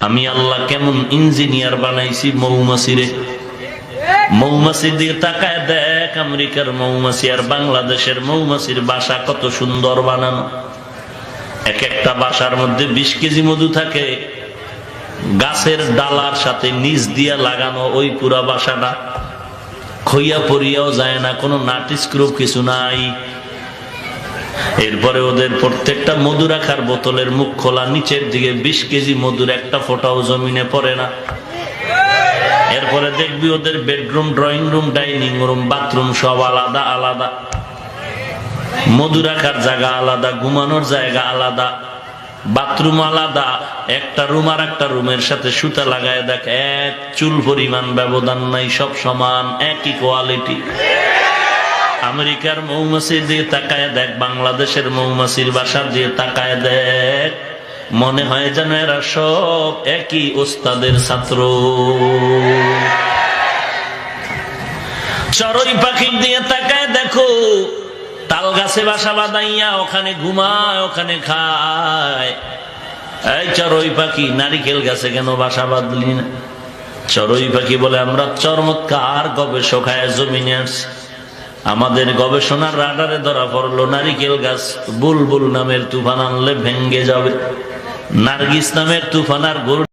আমি আল্লাহ কেমন ইঞ্জিনিয়ার বানাইছি মৌমাছিরে। মৌমাছির দিকে তাকায় দেখ, আমেরিকার মৌমাছি আর বাংলাদেশের মৌমাছির বাসা কত সুন্দর বানানো। এক একটা বাসার মধ্যে 20 কেজি মধু থাকে, গাছের ডালার সাথে নিচ দিয়া লাগানো ওই পুরা বাসাটা, খইয়া পড়িয়াও যায় না, কোনো নাট স্ক্রুপ কিছু নাই। এরপরে ওদের প্রত্যেকটা মধু রাখার বোতলের মুখ খোলা, নিচের দিকে 20 কেজি মধুর একটা ফোঁটাও জমিনে পড়ে না। এরপরে দেখবি ওদের bedroom, drawing room, dining room, bathroom সব আলাদা আলাদা, মধু রাখার জায়গা আলাদা, ঘুমানোর জায়গা আলাদা, বাথরুম আলাদা। একটা রুম আর একটা রুমের সাথে সুতা লাগায় দেখ, এক চুল পরিমাণ ব্যবধান নাই, সব সমান, একই কোয়ালিটি। আমেরিকার মৌমাছির দিয়ে তাকায় দেখ, বাংলাদেশের মৌমাছির বাসার দিয়ে তাকায় দেখ, মনে হয় যেন এরা সব একই ওস্তাদের ছাত্র। চড়ুই পাখির দিয়ে তাকায় দেখো, তাল গাছে বাসা বাঁধাইয়া ওখানে ঘুমায়, ওখানে খায়। এই চড়ুই পাখি, নারিকেল গাছে কেন বাসা বাঁধলি না? চড়ুই পাখি বলে, আমরা চমৎকার গবেষকায় জমিনে আসছি, আমাদের গবেষণার রাডারে ধরা পড়লো নারিকেল গাছ বুলবুল নামের তুফান আনলে ভেঙ্গে যাবে। নার্গিস নামের তুফান আর গরু